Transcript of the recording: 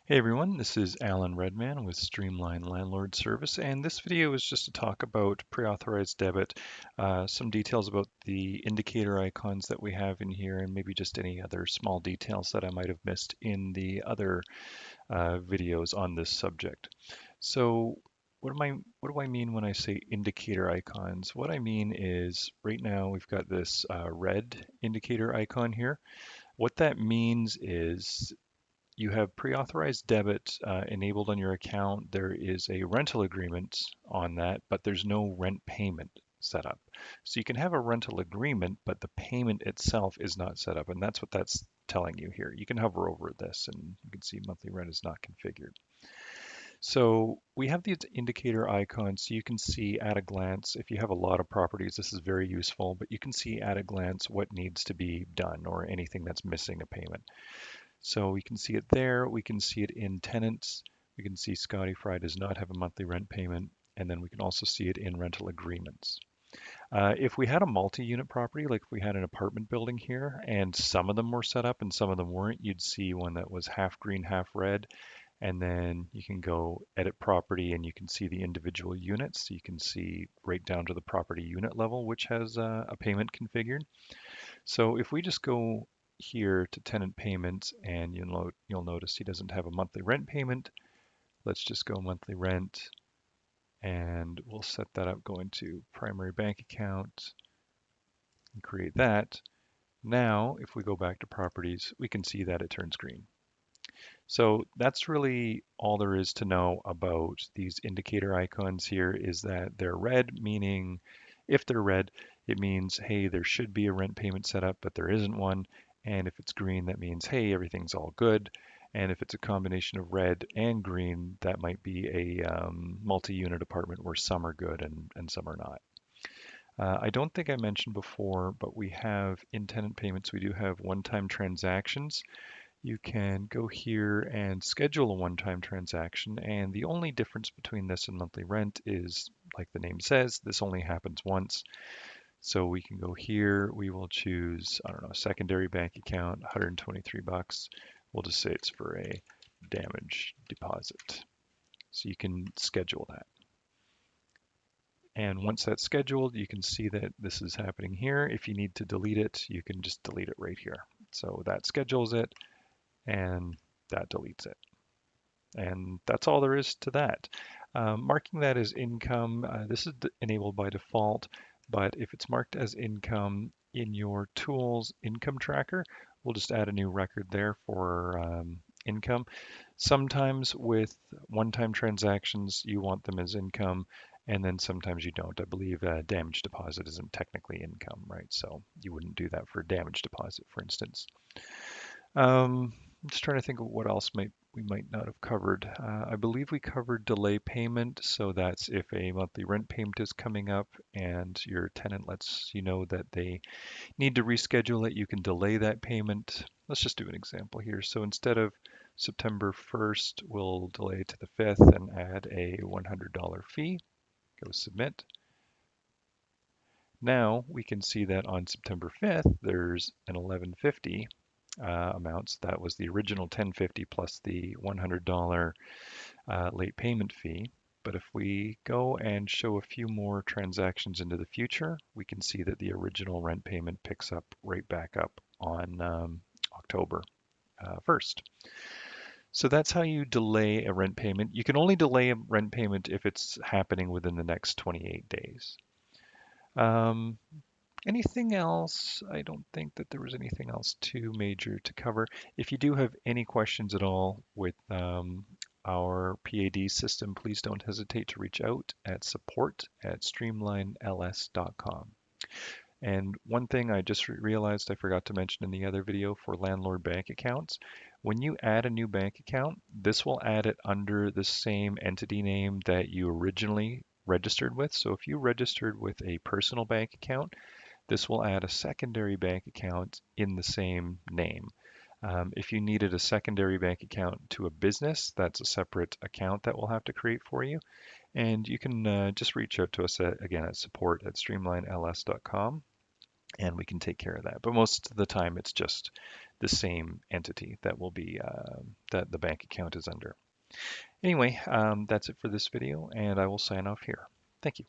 Hey everyone, this is Alan Redman with Streamline Landlord Service, and this video is just to talk about pre-authorized debit, some details about the indicator icons that we have in here, and maybe just any other small details that I might have missed in the other videos on this subject. So, what do I mean when I say indicator icons? What I mean is right now we've got this red indicator icon here. What that means is you have pre-authorized debit enabled on your account. There is a rental agreement on that, but there's no rent payment set up. So you can have a rental agreement, but the payment itself is not set up. And that's what that's telling you here. You can hover over this and you can see monthly rent is not configured. So we have these indicator icons so you can see at a glance, if you have a lot of properties, this is very useful, but you can see at a glance what needs to be done or anything that's missing a payment. So we can see it there. We can see it in tenants. We can see Scotty Fry does not have a monthly rent payment. And then we can also see it in rental agreements. If we had a multi-unit property, like if we had an apartment building here and some of them were set up and some of them weren't, you'd see one that was half green, half red. And then you can go edit property and you can see the individual units. So you can see right down to the property unit level, which has a payment configured. So if we just go here to tenant payments and you'll notice he doesn't have a monthly rent payment. Let's just go monthly rent and we'll set that up, go into primary bank account and create that. Now, if we go back to properties, we can see that it turns green. So that's really all there is to know about these indicator icons here is that they're red, meaning if they're red, it means, hey, there should be a rent payment set up, but there isn't one. And if it's green, that means, hey, everything's all good. And if it's a combination of red and green, that might be a multi-unit apartment where some are good and some are not. I don't think I mentioned before, but we have in tenant payments, we do have one-time transactions. You can go here and schedule a one-time transaction, and the only difference between this and monthly rent is, like the name says, this only happens once. So we can go here, we will choose, I don't know, secondary bank account, 123 bucks. We'll just say it's for a damage deposit. So you can schedule that. And once that's scheduled, you can see that this is happening here. If you need to delete it, you can just delete it right here. So that schedules it and that deletes it. And that's all there is to that. Marking that as income, this is enabled by default, but if it's marked as income in your tools income tracker, we'll just add a new record there for income. Sometimes with one-time transactions, you want them as income, and then sometimes you don't. I believe damage deposit isn't technically income, right? So you wouldn't do that for damage deposit, for instance. I'm just trying to think of what else we might not have covered. I believe we covered delay payment, so that's if a monthly rent payment is coming up and your tenant lets you know that they need to reschedule it, you can delay that payment. Let's just do an example here. So instead of September 1st, we'll delay to the 5th and add a $100 fee. Go submit. Now we can see that on September 5th, there's an 1150 amounts. That was the original 1050 plus the $100 late payment fee. But if we go and show a few more transactions into the future, we can see that the original rent payment picks up right back up on October 1st. So that's how you delay a rent payment. You can only delay a rent payment if it's happening within the next 28 days. Um, Anything else? I don't think that there was anything else too major to cover. If you do have any questions at all with our PAD system, please don't hesitate to reach out at support@streamlinels.com. And one thing I just realized I forgot to mention in the other video for landlord bank accounts, when you add a new bank account, this will add it under the same entity name that you originally registered with. So if you registered with a personal bank account, this will add a secondary bank account in the same name. If you needed a secondary bank account to a business, that's a separate account that we'll have to create for you. And you can just reach out to us again at support@streamlinels.com. and we can take care of that. But most of the time, it's just the same entity that will be that the bank account is under. Anyway, that's it for this video, and I will sign off here. Thank you.